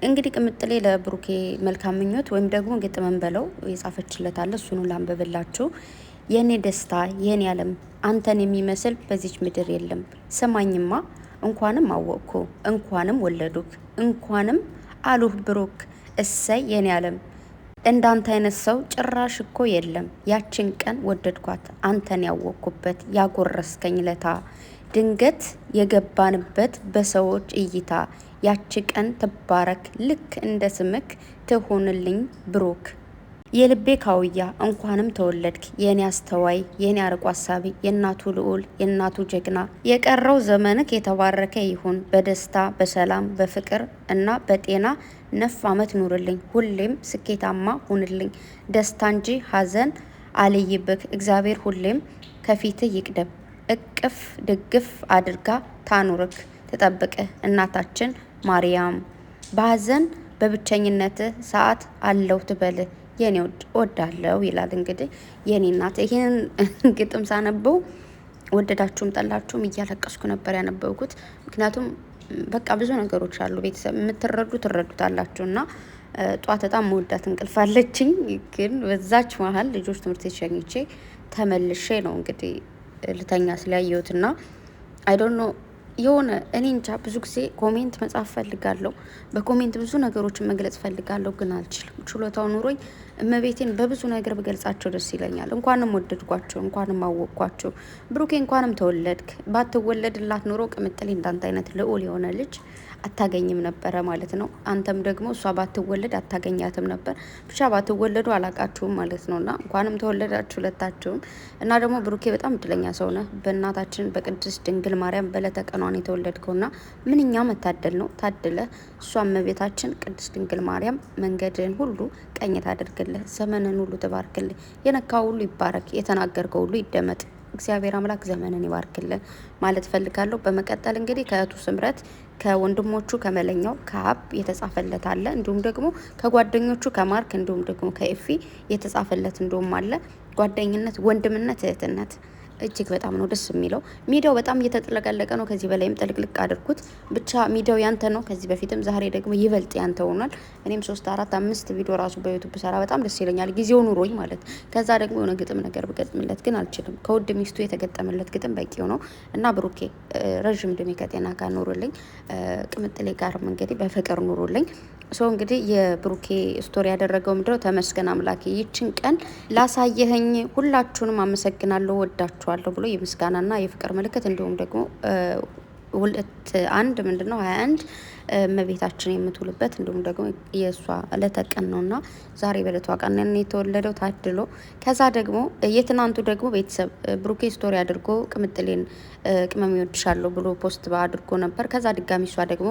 እንግዲህ ቅምጥሌ ለብሩኬ መልካም ምኞት ወይም ደግሞ ግጥምን በለው የጻፈችለት አለ። እሱን ላንብብላችሁ። የኔ ደስታ የኔ ዓለም አንተን የሚመስል በዚች ምድር የለም። ስማኝማ እንኳንም አወቅኩ እንኳንም ወለዱክ እንኳንም አሉህ ብሩክ እሰይ የኔ ዓለም እንዳንተ አይነት ሰው ጭራሽ እኮ የለም። ያችን ቀን ወደድኳት አንተን ያወቅኩበት ያጎረስከኝ ለታ ድንገት የገባንበት በሰዎች እይታ ያቺ ቀን ትባረክ ልክ እንደ ስምክ ትሆንልኝ ብሩክ የልቤ ካውያ እንኳንም ተወለድክ የኔ አስተዋይ የኔ አርቆ አሳቢ የእናቱ ልዑል የእናቱ ጀግና የቀረው ዘመንክ የተባረከ ይሁን በደስታ በሰላም በፍቅር እና በጤና ነፍ አመት ኑርልኝ ሁሌም ስኬታማ ሁንልኝ ደስታ እንጂ ሀዘን አልይብክ እግዚአብሔር ሁሌም ከፊትህ ይቅደም እቅፍ ድግፍ አድርጋ ታኑርክ ትጠብቅህ እናታችን ማርያም በሀዘን በብቸኝነት ሰዓት አለው ትበልህ የኔ ወዳለው ይላል። እንግዲህ የኔ እናት ይሄን ግጥም ሳነበው ወደዳችሁም ጠላችሁም እያለቀስኩ ነበር ያነበብኩት። ምክንያቱም በቃ ብዙ ነገሮች አሉ ቤተሰብ ትረዱታላችሁና ጧት በጣም መወዳት እንቅልፍ አለችኝ። ግን በዛች መሀል ልጆች ትምህርት ሸኝቼ ተመልሼ ነው እንግዲህ ልተኛ ስለያየሁትና አይ ዶንት ኖ የሆነ እኔ እንጃ ብዙ ጊዜ ኮሜንት መጻፍ ፈልጋለሁ። በኮሜንት ብዙ ነገሮችን መግለጽ ፈልጋለሁ፣ ግን አልችልም። ችሎታው ኑሮኝ እመቤቴን በብዙ ነገር ብገልጻቸው ደስ ይለኛል። እንኳንም ወደድኳቸው፣ እንኳንም አወቅኳቸው። ብሩኬ እንኳንም ተወለድክ። ባትወለድላት ኑሮ ቅምጥሌ እንዳንተ አይነት ልዑል የሆነ ልጅ አታገኝም ነበረ ማለት ነው። አንተም ደግሞ እሷ ባትወለድ አታገኛትም ነበር። ብቻ ባትወለዱ አላቃችሁም ማለት ነውና እንኳንም ተወለዳችሁ ሁለታችሁም። እና ደግሞ ብሩኬ በጣም እድለኛ ሰው ነህ። በእናታችን በቅድስት ድንግል ማርያም በዕለተ ቀኗን የተወለድከውና ምንኛ መታደል ነው። ታድለ እሷ እመቤታችን ቅድስት ድንግል ማርያም መንገድን ሁሉ ቀኝ ታደርግልህ፣ ዘመንን ሁሉ ትባርክልህ። የነካው ሁሉ ይባረክ፣ የተናገርከው ሁሉ ይደመጥ። እግዚአብሔር አምላክ ዘመንን ይባርክልን ማለት ፈልጋለሁ። በመቀጠል እንግዲህ ከእህቱ ስምረት ከወንድሞቹ ከመለኛው ከአብ የተጻፈለት አለ። እንዲሁም ደግሞ ከጓደኞቹ ከማርክ እንዲሁም ደግሞ ከኤፊ የተጻፈለት እንዲሁም አለ። ጓደኝነት፣ ወንድምነት፣ እህትነት እጅግ በጣም ነው ደስ የሚለው። ሚዲያው በጣም እየተጥለቀለቀ ነው። ከዚህ በላይም ጥልቅልቅ አድርጉት። ብቻ ሚዲያው ያንተ ነው። ከዚህ በፊትም ዛሬ ደግሞ ይበልጥ ያንተ ሆኗል። እኔም 3 4 5 ቪዲዮ ራሱ በዩቲዩብ ሰራ በጣም ደስ ይለኛል፣ ጊዜው ኑሮኝ ማለት። ከዛ ደግሞ የሆነ ግጥም ነገር ብገጥምለት ግን አልችልም። ከውድ ሚስቱ የተገጠመለት ግጥም በቂው ነው እና ብሩኬ ረዥም እድሜ ከጤና ጋር ኑሩልኝ። ቅምጥሌ ጋርም እንግዲህ በፍቅር ኑሩልኝ። ሶ እንግዲህ የብሩኬ ስቶሪ ያደረገው ምድረው ተመስገን አምላኬ ይችን ቀን ላሳየኸኝ ሁላችሁንም አመሰግናለሁ፣ ወዳችኋለሁ ብሎ የምስጋናና የፍቅር ምልክት እንዲሁም ደግሞ 21 ምንድነው 21 እመቤታችን የምትውልበት እንዲሁም ደግሞ የእሷ ዕለተ ቀን ነውና ዛሬ በዕለቷ ቀን የተወለደው ታድሎ። ከዛ ደግሞ የትናንቱ ደግሞ ቤተሰብ ብሩኬ ስቶሪ አድርጎ ቅምጥሌን ቅመም ይወድሻለሁ ብሎ ፖስት አድርጎ ነበር። ከዛ ድጋሚ እሷ ደግሞ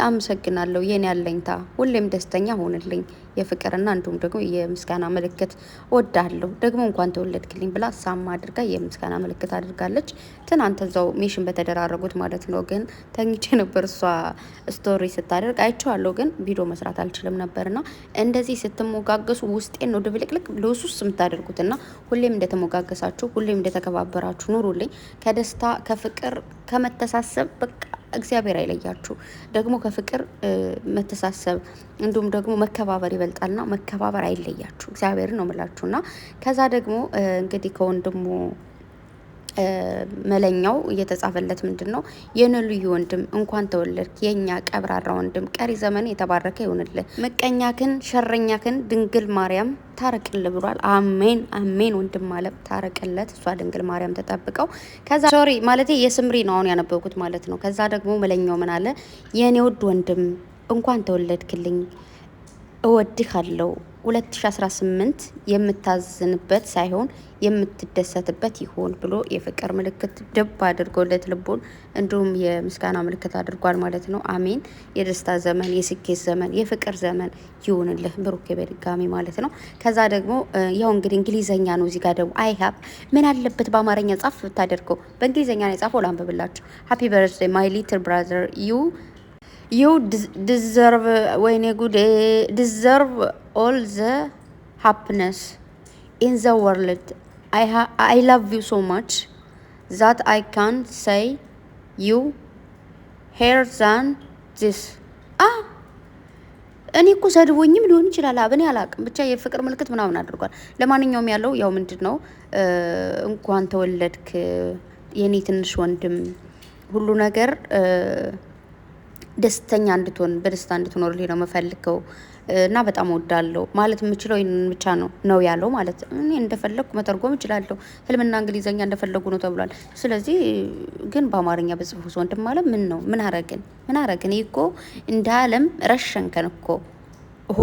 አመሰግናለሁ የኔ ያለኝታ ሁሌም ደስተኛ ሆንልኝ የፍቅርና እንዲሁም ደግሞ የምስጋና ምልክት ወዳለሁ ደግሞ እንኳን ተወለድክልኝ ብላ ሳማ አድርጋ የምስጋና ምልክት አድርጋለች። ትናንት እዛው ሜሽን በተደራረጉት ማለት ነው። ግን ተኝቼ ነበር እሷ ስቶሪ ስታደርግ አይቼዋለሁ፣ ግን ቪዲዮ መስራት አልችልም ነበርና እንደዚህ ስትሞጋገሱ ውስጤን ነው ድብልቅልቅ ልውሱስ የምታደርጉትና ሁሌም እንደተሞጋገሳችሁ ሁሌም እንደተከባበራችሁ ኑሩልኝ። ከደስታ ከፍቅር ከመተሳሰብ በቃ እግዚአብሔር አይለያችሁ። ደግሞ ከፍቅር መተሳሰብ እንዲሁም ደግሞ መከባበር ይበልጣልና መከባበር አይለያችሁ። እግዚአብሔር ነው የምላችሁና ከዛ ደግሞ እንግዲህ ከወንድሙ መለኛው እየተጻፈለት ምንድነው የነልዩ ወንድም እንኳን ተወለድክ የኛ ቀብራራ ወንድም ቀሪ ዘመን የተባረከ ይሁንልህ። ምቀኛክን ሸረኛክን ድንግል ማርያም ታረቅል ብሏል። አሜን አሜን። ወንድም ማለት ታረቅለት እሷ ድንግል ማርያም ተጠብቀው። ከዛ ሶሪ ማለት የስምሪ ነው አሁን ያነበብኩት ማለት ነው። ከዛ ደግሞ መለኛው ምን አለ የኔ ውድ ወንድም እንኳን ተወለድክልኝ እወድሃለሁ 2018 የምታዝንበት ሳይሆን የምትደሰትበት ይሆን ብሎ የፍቅር ምልክት ድብ አድርጎለት ልቡን እንዲሁም የምስጋና ምልክት አድርጓል ማለት ነው። አሜን። የደስታ ዘመን፣ የስኬት ዘመን፣ የፍቅር ዘመን ይሁንልህ ብሩኬ በድጋሚ ማለት ነው። ከዛ ደግሞ ያው እንግዲህ እንግሊዘኛ ነው። እዚህ ጋር ደግሞ አይ ሀብ ምን አለበት በአማርኛ ጻፍ ብታደርገው። በእንግሊዘኛ ነው የጻፈው። ላንብብላችሁ። ሃፒ በርዝዴይ ማይ ሊትል ብራዘር you deserve when you deserve all the happiness in the world. I love you so much that I can't say you here than this. እኔ እኮ ሰድቦኝም ሊሆን ይችላል አብኔ አላቅም። ብቻ የፍቅር ምልክት ምናምን አድርጓል። ለማንኛውም ያለው ያው ምንድን ነው እንኳን ተወለድክ የኔ ትንሽ ወንድም ሁሉ ነገር ደስተኛ እንድትሆን በደስታ እንድትኖርልኝ ነው የምፈልገው እና በጣም ወዳለሁ ማለት የምችለው ይህንን ብቻ ነው ያለው ማለት እኔ እንደፈለግኩ መተርጎም እችላለሁ። ህልምና እንግሊዘኛ እንደፈለጉ ነው ተብሏል። ስለዚህ ግን በአማርኛ በጽሁፍ ወንድም ማለት ምን ነው? ምን አረግን? ይህ እኮ እንደ አለም ረሸንከን እኮ ሆ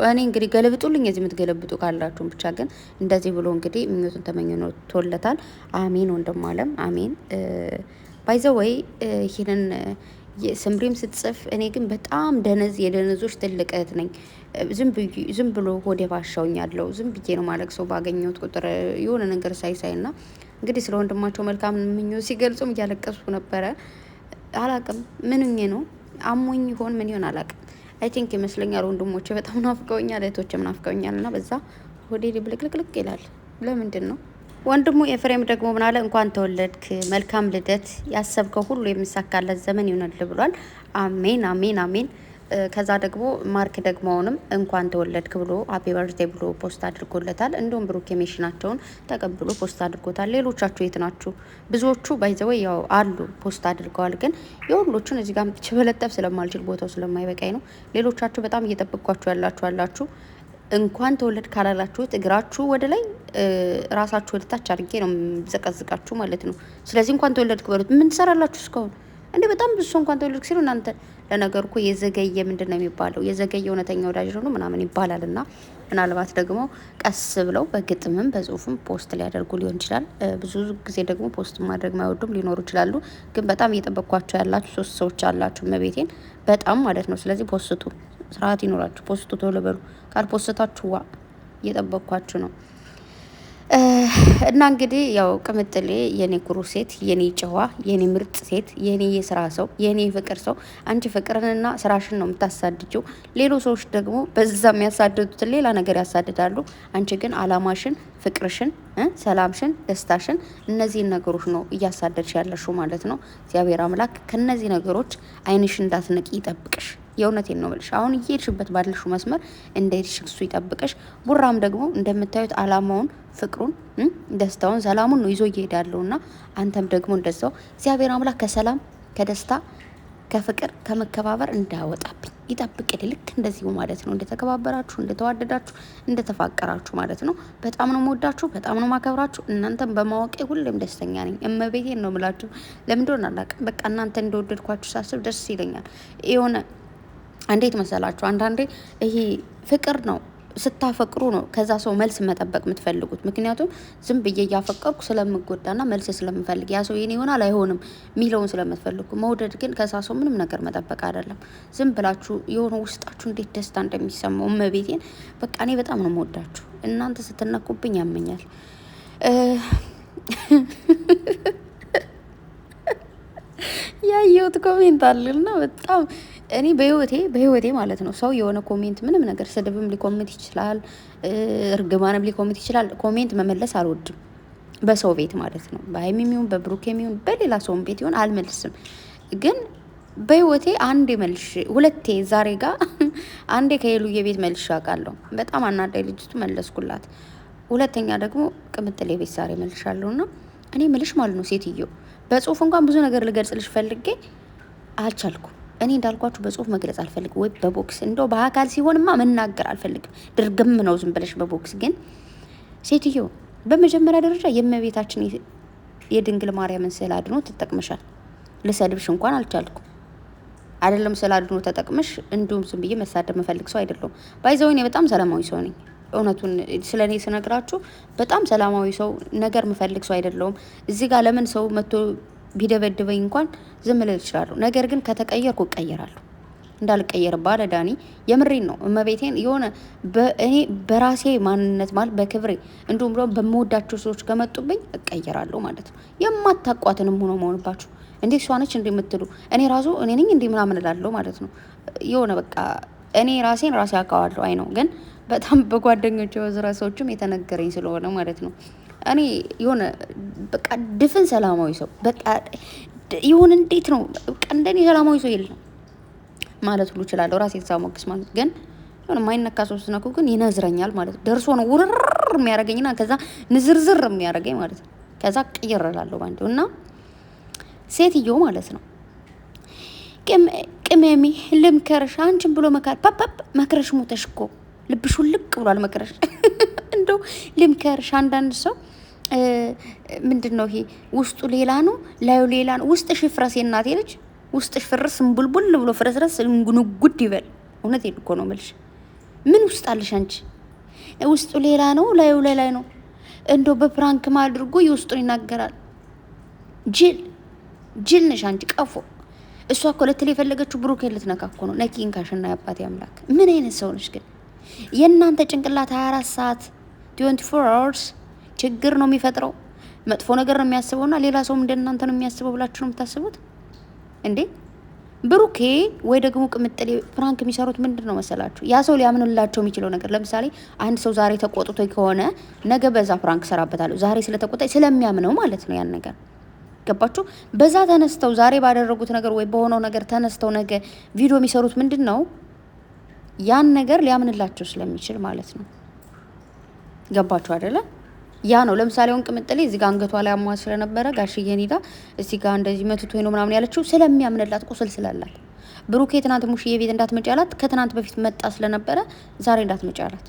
እኔ እንግዲህ ገለብጡልኝ የዚህ የምትገለብጡ ካላችሁም ብቻ ግን እንደዚህ ብሎ እንግዲህ ምኞቱን ተመኝቶለታል። አሜን ወንድም አለም አሜን። ባይዘወይ ይህንን ስምሪም ስትጽፍ እኔ ግን በጣም የደነዞች ትልቅ እህት ነኝ። ዝም ብሎ ሆዴ ባሻውኝ ያለው ዝም ብዬ ነው ማለት ሰው ባገኘሁት ቁጥር የሆነ ነገር ሳይና እንግዲህ ስለ ወንድማቸው መልካም ምኞት ሲገልጹም እያለቀሱ ነበረ። አላቅም ምንኝ ነው አሞኝ ይሆን ምን ይሆን አላቅም። አይ ቲንክ ይመስለኛል ወንድሞቼ በጣም ናፍቀውኛል፣ እህቶቼም ናፍቀውኛል እና በዛ ሆዴ ብልቅልቅልቅ ይላል። ለምንድን ነው? ወንድሙ ኤፍሬም ደግሞ ምን አለ? እንኳን ተወለድክ፣ መልካም ልደት፣ ያሰብከው ሁሉ የሚሳካለት ዘመን ይሆናል ብሏል። አሜን አሜን አሜን። ከዛ ደግሞ ማርክ ደግሞ አሁንም እንኳን ተወለድክ ብሎ ሃፒ በርዝዴ ብሎ ፖስት አድርጎለታል። እንዲሁም ብሩክ ሜሽናቸውን ተቀብሎ ፖስት አድርጎታል። ሌሎቻችሁ የት ናችሁ? ብዙዎቹ ባይዘወይ ያው አሉ ፖስት አድርገዋል። ግን የሁሎቹን እዚህ ጋር በለጠፍ ስለማልችል ቦታው ስለማይበቃኝ ነው። ሌሎቻችሁ በጣም እየጠበቅኳችሁ ያላችሁ እንኳን ተወለድ ካላላችሁት እግራችሁ ወደ ላይ ራሳችሁ ወደ ታች አድርጌ ነው ዘቀዝቃችሁ ማለት ነው። ስለዚህ እንኳን ተወለድክ በሉት። ምን ትሰራላችሁ እስካሁን? እንዴ በጣም ብዙ እንኳን ተወለድክ ሲሉ እናንተ ለነገሩ እኮ የዘገየ ምንድን ነው የሚባለው? የዘገየ እውነተኛ ወዳጅ ነው ምናምን ይባላል። እና ምናልባት ደግሞ ቀስ ብለው በግጥምም በጽሁፍም ፖስት ሊያደርጉ ሊሆን ይችላል። ብዙ ጊዜ ደግሞ ፖስት ማድረግ ማይወዱም ሊኖሩ ይችላሉ። ግን በጣም እየጠበቅኳቸው ያላችሁ 3 ሰዎች አላችሁ፣ መቤቴን በጣም ማለት ነው። ስለዚህ ፖስቱ ስርዓት ይኖራችሁ፣ ፖስቱ ቶሎ በሉ። ካልፖስታችሁ እየጠበቅኳችሁ ነው። እና እንግዲህ ያው ቅምጥሌ የኔ ኩሩ ሴት፣ የኔ ጨዋ፣ የኔ ምርጥ ሴት፣ የኔ የስራ ሰው፣ የኔ ፍቅር ሰው፣ አንቺ ፍቅርንና ስራሽን ነው የምታሳድጀው። ሌሎች ሰዎች ደግሞ በዛ የሚያሳድዱትን ሌላ ነገር ያሳድዳሉ። አንቺ ግን አላማሽን፣ ፍቅርሽን፣ ሰላምሽን፣ ደስታሽን እነዚህን ነገሮች ነው እያሳደድሽ ያለሽው ማለት ነው። እግዚአብሔር አምላክ ከነዚህ ነገሮች አይንሽ እንዳትነቂ ይጠብቅሽ። የእውነቴን ነው የምልሽ። አሁን እየሄድሽበት ባለሽው መስመር እንደሄድሽ እሱ ይጠብቅሽ። ቡራም ደግሞ እንደምታዩት አላማውን፣ ፍቅሩን፣ ደስታውን፣ ሰላሙን ነው ይዞ እየሄደ ያለውና አንተም ደግሞ እንደዛው እግዚአብሔር አምላክ ከሰላም ከደስታ ከፍቅር ከመከባበር እንዳያወጣብኝ ይጠብቅል። ልክ እንደዚሁ ማለት ነው። እንደተከባበራችሁ፣ እንደተዋደዳችሁ፣ እንደተፋቀራችሁ ማለት ነው። በጣም ነው የምወዳችሁ፣ በጣም ነው ማከብራችሁ። እናንተም በማወቄ ሁሌም ደስተኛ ነኝ። እመቤቴን ነው የምላችሁ። ለምን እንደሆነ አላውቅም። በቃ እናንተ እንደወደድኳችሁ ሳስብ ደስ ይለኛል። የሆነ እንዴት መሰላችሁ? አንዳንዴ ይሄ ፍቅር ነው ስታፈቅሩ ነው ከዛ ሰው መልስ መጠበቅ የምትፈልጉት። ምክንያቱም ዝም ብዬ እያፈቀርኩ ስለምጎዳና መልስ ስለምፈልግ ያ ሰው የኔ ይሆናል አይሆንም ሚለውን ስለምትፈልጉ። መውደድ ግን ከዛ ሰው ምንም ነገር መጠበቅ አይደለም። ዝም ብላችሁ የሆነ ውስጣችሁ እንዴት ደስታ እንደሚሰማው እመቤቴን። በቃ እኔ በጣም ነው የምወዳችሁ። እናንተ ስትነኩብኝ ያመኛል። ያየሁት ኮሜንት አለና በጣም እኔ በህይወቴ ማለት ነው ሰው የሆነ ኮሜንት ምንም ነገር ስድብም ሊኮሜንት ይችላል፣ እርግማንም ሊኮሜንት ይችላል። ኮሜንት መመለስ አልወድም በሰው ቤት ማለት ነው። በሀይሚም ይሁን በብሩኬም ይሁን በሌላ ሰውም ቤት ይሁን አልመልስም። ግን በህይወቴ አንዴ መልሽ ሁለቴ ዛሬ ጋር አንዴ ከሄሉዬ ቤት መልሽ አውቃለሁ። በጣም አናዳይ ልጅቱ መለስኩላት። ሁለተኛ ደግሞ ቅምጥሌ ቤት ዛሬ መልሻለሁና እኔ ምልሽ ማለት ነው ሴትዮ በጽሁፍ እንኳን ብዙ ነገር ልገልጽልሽ ፈልጌ አልቻልኩም። እኔ እንዳልኳችሁ በጽሁፍ መግለጽ አልፈልግም፣ ወይ በቦክስ እንደው በአካል ሲሆንማ መናገር አልፈልግም። ድርግም ነው ዝም ብለሽ በቦክስ ግን ሴትዮ በመጀመሪያ ደረጃ የእመቤታችን የድንግል ማርያምን ስዕል አድኖ ተጠቅመሻል። ልሰድብሽ እንኳን አልቻልኩም። አይደለም ስዕል አድኖ ተጠቅመሽ እንዲሁም ዝም ብዬ መሳደብ መፈልግ ሰው አይደለሁም። ባይዘው እኔ በጣም ሰላማዊ ሰው ነኝ። እውነቱን ስለ እኔ ስነግራችሁ በጣም ሰላማዊ ሰው ነገር ምፈልግ ሰው አይደለሁም። እዚህ ጋር ለምን ሰው መጥቶ ቢደበድበኝ እንኳን ዝም ልል እችላለሁ። ነገር ግን ከተቀየርኩ እቀየራለሁ። እንዳልቀየር ባለ ዳኒ የምሬን ነው እመቤቴን። የሆነ እኔ በራሴ ማንነት ማለት በክብሬ እንዲሁም ደግሞ በምወዳቸው ሰዎች ከመጡብኝ እቀየራለሁ ማለት ነው። የማታቋትንም ሆኖ መሆንባችሁ እንዴ እሷ ነች እንዴ የምትሉ እኔ ራሱ እኔ ነኝ እንዴ ምናምን እላለሁ ማለት ነው። የሆነ በቃ እኔ ራሴን ራሴ አውቀዋለሁ። አይ ነው ግን በጣም በጓደኞቼ በዙሪያ ሰዎችም የተነገረኝ ስለሆነ ማለት ነው። እኔ የሆነ በቃ ድፍን ሰላማዊ ሰው በቃ ይሁን እንዴት ነው በቃ እንደኔ ሰላማዊ ሰው የለም። ማለት ሁሉ እችላለሁ ራሴን ሳሞግስ ማለት ግን የሆነ የማይነካ ሰው ስነኩ ግን ይነዝረኛል ማለት ነው። ደርሶ ነው ውርር የሚያደርገኝና ከዛ ንዝርዝር የሚያደርገኝ ማለት ነው። ከዛ ቅይር እላለሁ ባንዴው እና ሴትዮ ማለት ነው ቅመሜ ልምከርሽ አንቺን ብሎ መካር ፓፓ መክረሽ ሞተሽ እኮ ልብሽ ልቅ ብሏል መክረሽ እንደው ልምከርሽ አንዳንድ ሰው ምንድነው ይሄ ውስጡ ሌላ ነው ላዩ ሌላ ነው። ውስጥሽ ፍረስ የእናቴ ልጅ ውስጥሽ ፍርስ ቡልቡል ብሎ ፍረስረስ ጉድ ይበል። እውነቴን እኮ ነው የምልሽ። ምን ውስጥ አለሽ አንቺ? ውስጡ ሌላ ነው ላዩ ላይ ነው። እንደው በፕራንክ ማድርጎ የውስጡን ይናገራል። ጅል ነሽ አንቺ ቀፎ። እሷ እኮ ለትል የፈለገችው ብሩኬን ልትነካ እኮ ነው። ነኪን ካሽና ያባቴ አምላክ ምን አይነት ሰው ነሽ ግን? የእናንተ ጭንቅላት 24 ሰዓት 24 hours ችግር ነው የሚፈጥረው። መጥፎ ነገር ነው የሚያስበውና ሌላ ሰውም እንደናንተ ነው የሚያስበው ብላችሁ ነው የምታስቡት እንዴ? ብሩኬ ወይ ደግሞ ቅምጥሌ ፕራንክ የሚሰሩት ምንድን ነው መሰላችሁ? ያ ሰው ሊያምንላቸው የሚችለው ነገር ለምሳሌ አንድ ሰው ዛሬ ተቆጥቶ ከሆነ ነገ በዛ ፕራንክ ሰራበታለሁ። ዛሬ ስለተቆጣ ስለሚያምነው ማለት ነው ያን ነገር ገባችሁ? በዛ ተነስተው ዛሬ ባደረጉት ነገር ወይ በሆነው ነገር ተነስተው ነገ ቪዲዮ የሚሰሩት ምንድን ነው? ያን ነገር ሊያምንላቸው ስለሚችል ማለት ነው። ገባችሁ አይደለ? ያ ነው። ለምሳሌ አሁን ቅምጥሌ እዚህ ጋር አንገቷ ላይ አሟ ስለነበረ ጋሽዬን ሄዳ እዚህ ጋር እንደዚህ መትቶኝ ነው ምናምን ያለችው ስለሚያምንላት ቁስል ስላላት። ብሩኬ ትናንት ሙሽዬ ቤት እንዳትመጪ አላት። ከትናንት በፊት መጣ ስለነበረ ዛሬ እንዳትመጪ አላት።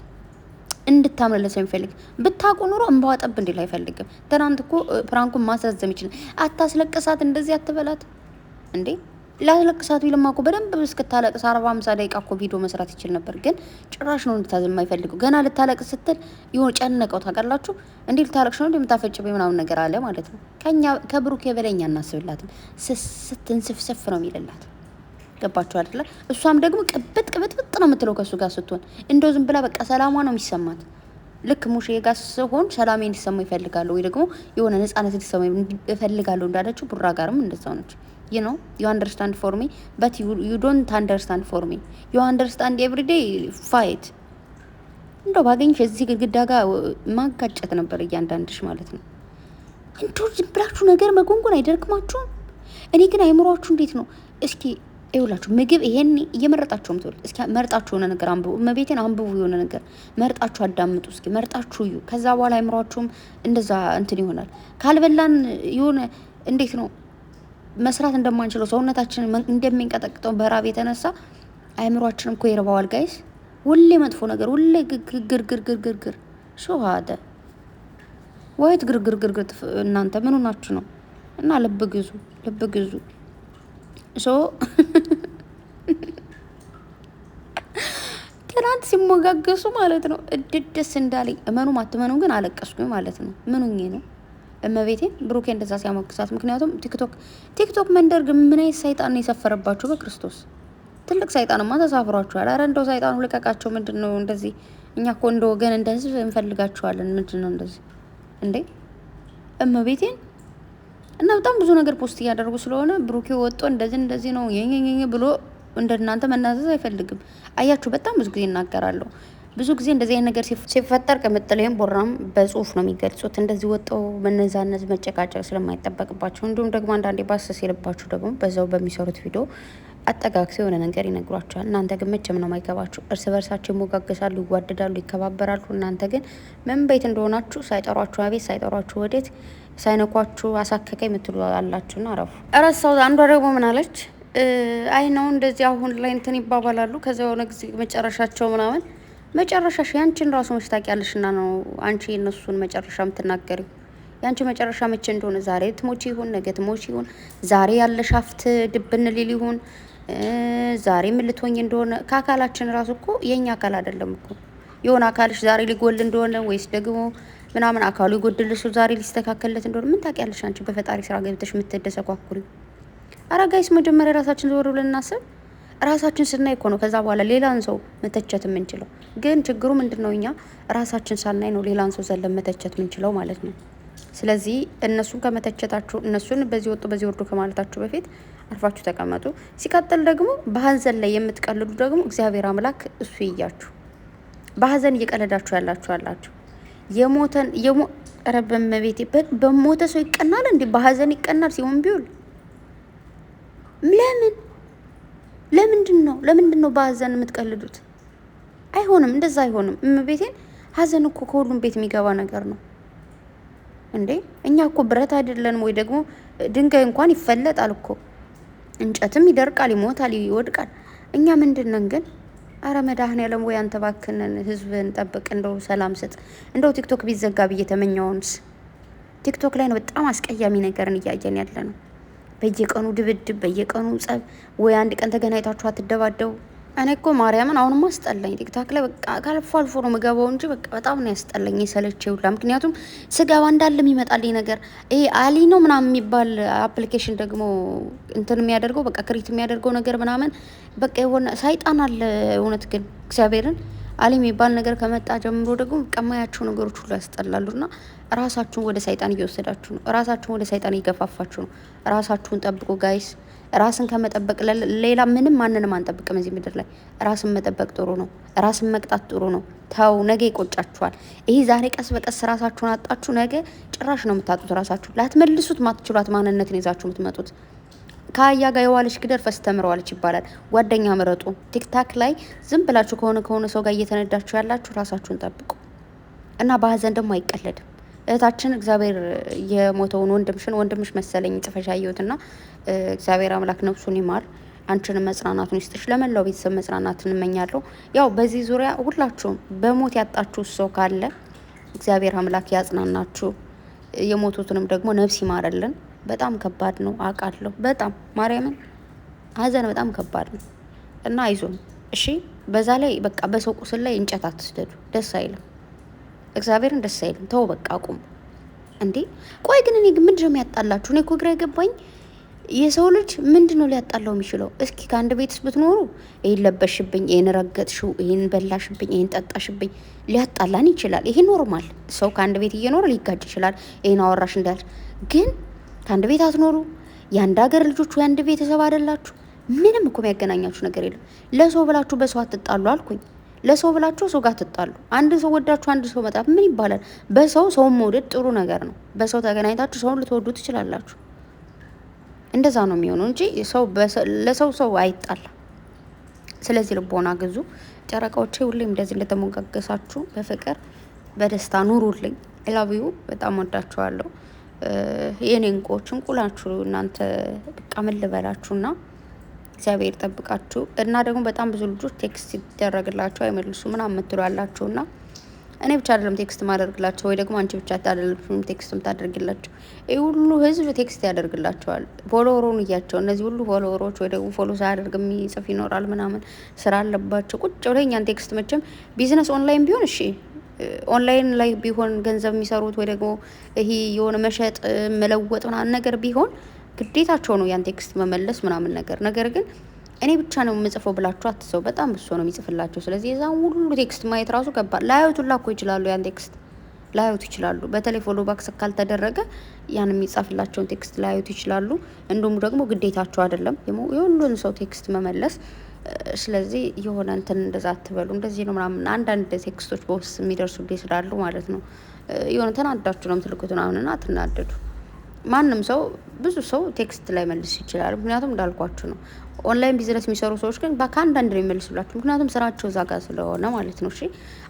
እንድታምንለት ስለሚፈልግ ብታውቁ ኑሮ እንባዋ ጠብ እንዲል አይፈልግም። ትናንት እኮ ፕራንኩን ማስረዘም ይችላል። አታስለቅሳት፣ እንደዚህ አትበላት እንዴ። ላስለቅሳት ቢልማ እኮ በደንብ እስክታለቅስ 40-50 ደቂቃ እኮ ቪዲዮ መስራት ይችል ነበር። ግን ጭራሽ ነው እንድታዝም የማይፈልገው። ገና ልታለቅስ ስትል ይሁን ጨነቀው። ታውቃላችሁ እንዴ ልታለቅሽ ነው እንደምታፈጭበኝ ምናምን ነገር አለ ማለት ነው። ከብሩክ የበለኛ እናስብላትም። ስትንስፍስፍ ነው የሚልላት። ገባችሁ አይደለ? እሷም ደግሞ ቅብጥ ነው የምትለው ከሱ ጋር ስትሆን። እንደው ዝም ብላ በቃ ሰላሟ ነው የሚሰማት። ልክ ሙሼ ጋር ሲሆን ሰላሜ እንዲሰማው ይፈልጋሉ ወይ ደግሞ የሆነ ነፃነት እንዲሰማው ይፈልጋሉ እንዳለችው ቡራ ጋርም እንደዛው ነች። you know you understand for me but you don't understand for me. you understand every day fight. እንደው ባገኝሽ እዚህ ግድግዳ ጋር ማጋጨት ነበር እያንዳንድሽ ማለት ነው። እንደው ዝም ብላችሁ ነገር መጎንጎን አይደርክማችሁም? እኔ ግን አይምሯችሁ እንዴት ነው? እስኪ ይውላችሁ ምግብ ይሄን እየመረጣችሁ ምትወል እስኪ መርጣችሁ የሆነ ነገር አንብቡ። መቤቴን አንብቡ፣ የሆነ ነገር መርጣችሁ አዳምጡ። እስኪ መርጣችሁ እዩ። ከዛ በኋላ አይምሯችሁም እንደዛ እንትን ይሆናል። ካልበላን የሆነ እንዴት ነው መስራት እንደማንችለው ሰውነታችን እንደሚንቀጠቅጠው በራብ የተነሳ አይምሯችንም እኮ ይርባዋል ጋይስ። ሁሌ መጥፎ ነገር፣ ሁሌ ግርግር ሾሃደ ወይት ግርግር እናንተ ምን ሆናችሁ ነው? እና ልብ ግዙ ሶ ትናንት ሲሞጋገሱ ማለት ነው እድደስ እንዳለኝ እመኑ አትመኑ ግን አለቀስኩኝ ማለት ነው። ምኑኝ ነው እመቤቴን ብሩኬ እንደዛ ሲያሞግሳት። ምክንያቱም ቲክቶክ መንደር ግን ምን አይነት ሰይጣን ነው የሰፈረባችሁ? በክርስቶስ ትልቅ ሰይጣንማ ተሳፍሯችኋል። አረ እንደው ሰይጣኑ ልቀቃቸው። ምንድነው እንደዚህ? እኛ እኮ እንደ ወገን እንደ ህዝብ እንፈልጋችኋለን። ምንድነው እንደዚህ እንዴ? እመቤቴን እና በጣም ብዙ ነገር ፖስት እያደረጉ ስለሆነ ብሩኬ ወጦ እንደዚህ ነው የኘኘኘ ብሎ እንደናንተ መናዘዝ አይፈልግም። አያችሁ በጣም ብዙ ጊዜ እናገራለሁ። ብዙ ጊዜ እንደዚህ አይነት ነገር ሲፈጠር ቅምጥሌም ቦራም በጽሁፍ ነው የሚገልጹት። እንደዚህ ወጣው መነዛነዝ መጨቃጨቅ ስለማይጠበቅባቸው እንዲሁም ደግሞ አንዳንዴ ባስ ሲልባችሁ ደግሞ በዛው በሚሰሩት ቪዲዮ አጠጋግተው የሆነ ነገር ይነግሯቸዋል። እናንተ ግን መቼም ነው የማይገባችሁ። እርስ በርሳቸው ይሞጋገሳሉ፣ ይዋደዳሉ፣ ይከባበራሉ። እናንተ ግን ምን ቤት እንደሆናችሁ ሳይጠሯችሁ አቤት፣ ሳይጠሯችሁ ወዴት፣ ሳይነኳችሁ አሳከከ የምትሉ አላችሁና አረፉ። እረሳው። አንዷ ደግሞ ምን አለች? አይ ነው እንደዚህ አሁን ላይ እንትን ይባባላሉ። ከዛ የሆነ ጊዜ መጨረሻቸው ምናምን መጨረሻሽ ያንቺን ራሱ መች ታውቂያለሽና ነው አንቺ የነሱን መጨረሻ የምትናገሪው። ያንቺ መጨረሻ መቼ እንደሆነ ዛሬ ትሞቺ ይሁን ነገ ትሞቺ ይሁን ዛሬ ያለሽ ሀፍት ድብን ሊል ይሁን ዛሬ ምን ልትሆኝ እንደሆነ ከአካላችን ራሱ እኮ የኛ አካል አይደለም እኮ የሆነ አካልሽ ዛሬ ሊጎል እንደሆነ ወይስ ደግሞ ምናምን አካሉ ይጎድልሽ ዛሬ ሊስተካከልለት እንደሆነ ምን ታውቂያለሽ አንቺ በፈጣሪ ስራ ገብተሽ የምትደሰኳኩሪ። ኧረ ጋይስ መጀመሪያ ራሳችን ዞር ብለን እናስብ። ራሳችን ስናይ እኮ ነው ከዛ በኋላ ሌላን ሰው መተቸት የምንችለው። ግን ችግሩ ምንድነው? እኛ ራሳችን ሳናይ ነው ሌላን ሰው ዘለን መተቸት የምንችለው ማለት ነው። ስለዚህ እነሱን ከመተቸታችሁ እነሱን በዚህ ወጡ በዚህ ወርዱ ከማለታችሁ በፊት አርፋችሁ ተቀመጡ። ሲቀጥል ደግሞ በሀዘን ላይ የምትቀልዱ ደግሞ እግዚአብሔር አምላክ እሱ ይያችሁ። በሀዘን እየቀለዳችሁ ያላችሁ አላችሁ። የሞተን ረበመቤቴ በሞተ ሰው ይቀናል እንዴ? በሀዘን ይቀናል ሲሆን ቢውል ለምን ለምንድን ነው በሀዘን የምትቀልዱት? አይሆንም፣ እንደዛ አይሆንም። እመቤቴን ሀዘን እኮ ከሁሉም ቤት የሚገባ ነገር ነው እንዴ። እኛ እኮ ብረት አይደለንም ወይ ደግሞ ድንጋይ እንኳን ይፈለጣል እኮ እንጨትም ይደርቃል፣ ይሞታል፣ ይወድቃል። እኛ ምንድነን ግን? አረ መድኃኔዓለም ወይ አንተ ባክንን ህዝብን ጠብቅ፣ እንደው ሰላም ስጥ። እንደው ቲክቶክ ቢዘጋ ብዬ ተመኘውንስ። ቲክቶክ ላይ ነው በጣም አስቀያሚ ነገርን እያየን ያለ ነው። በየቀኑ ድብድብ፣ በየቀኑ ጸብ። ወይ አንድ ቀን ተገናኝታችሁ አትደባደቡ። እኔ እኮ ማርያምን አሁንም አስጠላኝ። ቲክታክ ላይ በቃ አልፎ አልፎ ነው ምገባው እንጂ በቃ በጣም ነው ያስጠላኝ፣ የሰለቼ ሁላ። ምክንያቱም ስገባ እንዳለ የሚመጣልኝ ነገር ይሄ አሊ ነው ምናምን የሚባል አፕሊኬሽን ደግሞ እንትን የሚያደርገው በቃ ክሪት የሚያደርገው ነገር ምናምን በቃ የሆነ ሰይጣን አለ። እውነት ግን እግዚአብሔርን አሊ የሚባል ነገር ከመጣ ጀምሮ ደግሞ ቀማያቸው ነገሮች ሁሉ ያስጠላሉና ራሳችሁን ወደ ሰይጣን እየወሰዳችሁ ነው። ራሳችሁን ወደ ሰይጣን እየገፋፋችሁ ነው። ራሳችሁን ጠብቁ ጋይስ። ራስን ከመጠበቅ ሌላ ምንም ማንንም አንጠብቅም እዚህ ምድር ላይ። ራስን መጠበቅ ጥሩ ነው። ራስን መቅጣት ጥሩ ነው። ተው፣ ነገ ይቆጫችኋል። ይሄ ዛሬ ቀስ በቀስ ራሳችሁን አጣችሁ፣ ነገ ጭራሽ ነው የምታጡት። ራሳችሁ ላትመልሱት ማትችሏት ማንነትን ይዛችሁ የምትመጡት። ከአያ ጋር የዋለች ግደር ፈስ ተምረዋለች ይባላል። ጓደኛ ምረጡ። ቲክታክ ላይ ዝም ብላችሁ ከሆነ ሰው ጋር እየተነዳችሁ ያላችሁ ራሳችሁን ጠብቁ እና በሀዘን ደግሞ አይቀለድም። እህታችን እግዚአብሔር የሞተውን ወንድምሽ መሰለኝ ጽፈሻ ያየሁትና እግዚአብሔር አምላክ ነፍሱን ይማር፣ አንቺንም መጽናናቱን ይስጥሽ። ለመላው ቤተሰብ መጽናናትን እመኛለሁ። ያው በዚህ ዙሪያ ሁላችሁም በሞት ያጣችሁ ሰው ካለ እግዚአብሔር አምላክ ያጽናናችሁ፣ የሞቱትንም ደግሞ ነፍስ ይማረልን። በጣም ከባድ ነው አውቃለሁ። በጣም ማርያምን ሀዘን በጣም ከባድ ነው እና አይዞን እሺ። በዛ ላይ በቃ በሰው ቁስል ላይ እንጨት አትስደዱ፣ ደስ አይልም። እግዚአብሔርን ደስ አይልም። ተው በቃ አቁም እንዴ። ቆይ ግን እኔ ምንድን ነው የሚያጣላችሁ? እኔ እኮ ግራ የገባኝ የሰው ልጅ ምንድን ነው ሊያጣላው የሚችለው? እስኪ ከአንድ ቤትስ ብትኖሩ ይሄን ለበሽብኝ፣ ይሄን ረገጥሽው፣ ይሄን በላሽብኝ፣ ይሄን ጠጣሽብኝ ሊያጣላን ይችላል። ይሄ ኖርማል። ሰው ከአንድ ቤት እየኖረ ሊጋጭ ይችላል። ይሄን አወራሽ እንዳልሽ ግን ከአንድ ቤት አትኖሩ። የአንድ ሀገር ልጆች ወይ አንድ ቤተሰብ አይደላችሁ። ምንም እኮ የሚያገናኛችሁ ነገር የለም። ለሰው ብላችሁ በሰው አትጣሉ አልኩኝ። ለሰው ብላችሁ ሰው ጋር ትጣሉ። አንድ ሰው ወዳችሁ አንድ ሰው መጣፍ ምን ይባላል? በሰው ሰውን መውደድ ጥሩ ነገር ነው። በሰው ተገናኝታችሁ ሰውን ልትወዱ ትችላላችሁ። እንደዛ ነው የሚሆነው እንጂ ሰው ለሰው አይጣላ። ስለዚህ ልቦና ግዙ። ጨረቃዎቼ ሁሌም እንደዚህ እንደተሞጋገሳችሁ በፍቅር በደስታ ኑሩልኝ። ኤላቢዩ በጣም ወዳችኋለሁ። የኔ እንቁዎች እንቁላችሁ እናንተ በቃ ምን ልበላችሁና እግዚአብሔር ጠብቃችሁ እና ደግሞ በጣም ብዙ ልጆች ቴክስት ይደረግላቸው አይመልሱ ምናምን የምትሏላችሁና እኔ ብቻ አይደለም ቴክስት ማደርግላቸው ወይ ደግሞ አንቺ ብቻ አይደለም ቴክስት የምታደርግላቸው። ይሄ ሁሉ ህዝብ ቴክስት ያደርግላቸዋል። ፎሎወሩን እያቸው እነዚህ ሁሉ ፎሎወሮች ወይ ደግሞ ፎሎ ሳያደርግ የሚጽፍ ይኖራል ምናምን ስራ አለባቸው። ቁጭ ብለው እኛን ቴክስት መቼም ቢዝነስ ኦንላይን ቢሆን እሺ ኦንላይን ላይ ቢሆን ገንዘብ የሚሰሩት ወይ ደግሞ ይሄ የሆነ መሸጥ መለወጥ ምናምን ነገር ቢሆን ግዴታቸው ነው ያን ቴክስት መመለስ ምናምን ነገር ግን እኔ ብቻ ነው የምጽፈው ብላችሁ አትሰው። በጣም ብሶ ነው የሚጽፍላቸው። ስለዚህ የዛን ሁሉ ቴክስት ማየት ራሱ ከባድ። ላያዩቱላ እኮ ይችላሉ፣ ያን ቴክስት ላያዩት ይችላሉ። በተለይ ፎሎ ባክስ ካልተደረገ ያን የሚጻፍላቸውን ቴክስት ላያዩት ይችላሉ። እንዲሁም ደግሞ ግዴታቸው አይደለም የሁሉን ሰው ቴክስት መመለስ። ስለዚህ የሆነ እንትን እንደዛ አትበሉ። እንደዚህ ነው ምናምን አንዳንድ ቴክስቶች በውስጥ የሚደርሱልኝ ስላሉ ማለት ነው የሆነ ተናዳችሁ ነው የምትልኩት ምናምንና አትናደዱ። ማንም ሰው ብዙ ሰው ቴክስት ላይ መልስ ይችላል። ምክንያቱም እንዳልኳችሁ ነው። ኦንላይን ቢዝነስ የሚሰሩ ሰዎች ግን ከአንዳንድ ነው የሚመልሱላችሁ። ምክንያቱም ስራቸው እዛ ጋር ስለሆነ ማለት ነው። እሺ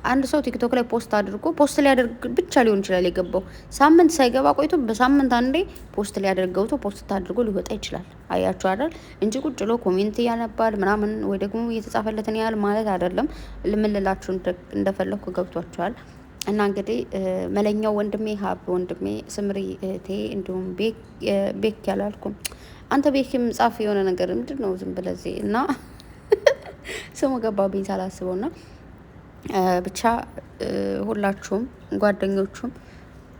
አንድ ሰው ቲክቶክ ላይ ፖስት ሊያደርግ ብቻ ሊሆን ይችላል የገባው። ሳምንት ሳይገባ ቆይቶ በሳምንት አንዴ ፖስት ሊያደርግ ገብቶ ፖስት አድርጎ ሊወጣ ይችላል። አያችሁ አይደል? እንጂ ቁጭ ብሎ ኮሜንት ያነባል ምናምን ወይ ደግሞ እየተጻፈለትን ያህል ማለት አይደለም። ልምልላችሁ እንደፈለኩ ገብቷችኋል። እና እንግዲህ መለኛው ወንድሜ ሀብ ወንድሜ ስምሪ እህቴ እንዲሁም ቤክ ያላልኩም አንተ ቤክም ጻፍ የሆነ ነገር ምንድን ነው ዝም ብለዚህ እና ስሙ ገባብኝ ሳላስበው እና ብቻ ሁላችሁም ጓደኞቹም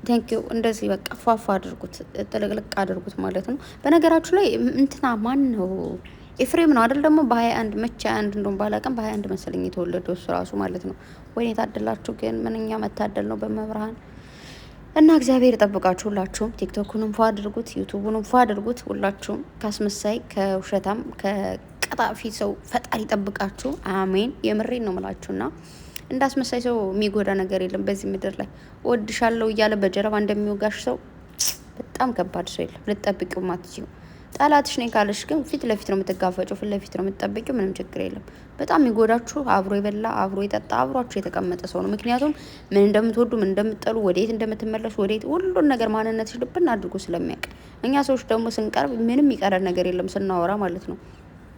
ቴንኪው። እንደዚህ በቃ ፏፏ አድርጉት፣ ጥልቅልቅ አድርጉት ማለት ነው። በነገራችሁ ላይ እንትና ማን ነው ኤፍሬም ነው አይደል? ደግሞ በ21 መቼ 21 እንደውም ባላቀም በ21 መሰለኝ የተወለደው እሱ ራሱ ማለት ነው። ወይኔ ታደላችሁ ግን ምንኛ መታደል ነው በመብርሃን። እና እግዚአብሔር ይጠብቃችሁ ሁላችሁም። ቲክቶኩንም ፏ አድርጉት፣ ዩቲዩቡንም ፏ አድርጉት። ሁላችሁም ካስመሳይ ከውሸታም ከቀጣፊ ሰው ፈጣሪ ይጠብቃችሁ። አሜን። የምሬን ነው የምላችሁና እንዳስመሳይ ሰው የሚጎዳ ነገር የለም በዚህ ምድር ላይ። ወድሻለሁ እያለ በጀርባ እንደሚወጋሽ ሰው በጣም ከባድ ሰው የለም። ልትጠብቂው ማትችይው ጠላትሽ ነኝ ካለሽ ግን ፊት ለፊት ነው የምትጋፈጨው፣ ፊት ለፊት ነው የምትጠበቂው። ምንም ችግር የለም። በጣም የሚጎዳችሁ አብሮ የበላ አብሮ የጠጣ አብሯችሁ የተቀመጠ ሰው ነው። ምክንያቱም ምን እንደምትወዱ ምን እንደምትጠሉ ወዴት እንደምትመለሱ ወዴት ሁሉን ነገር ማንነትሽ ልብን አድርጎ ስለሚያውቅ፣ እኛ ሰዎች ደግሞ ስንቀርብ ምንም ይቀረን ነገር የለም ስናወራ ማለት ነው።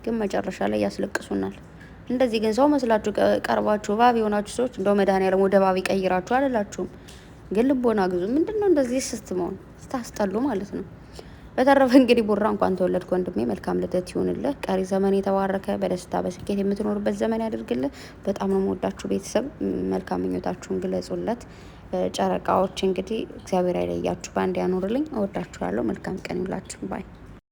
ግን መጨረሻ ላይ ያስለቅሱናል። እንደዚህ ግን ሰው መስላችሁ ቀርባችሁ እባብ የሆናችሁ ሰዎች እንደው መድኃኒዓለም ወደ እባብ ይቀይራችሁ አልላችሁም። ግን ልቦና ግዙ። ምንድነው እንደዚህ ስትመሆን ስታስጠሉ ማለት ነው። በተረፈ እንግዲህ ቡራ እንኳን ተወለድክ ወንድሜ፣ መልካም ልደት ይሁንልህ። ቀሪ ዘመን የተባረከ በደስታ በስኬት የምትኖርበት ዘመን ያድርግልህ። በጣም ነው የምወዳችሁ ቤተሰብ፣ መልካም ምኞታችሁን ግለጹለት። ጨረቃዎች እንግዲህ እግዚአብሔር አይለያችሁ፣ በአንድ ያኖርልኝ። እወዳችኋለሁ። መልካም ቀን ይውላችሁ ባይ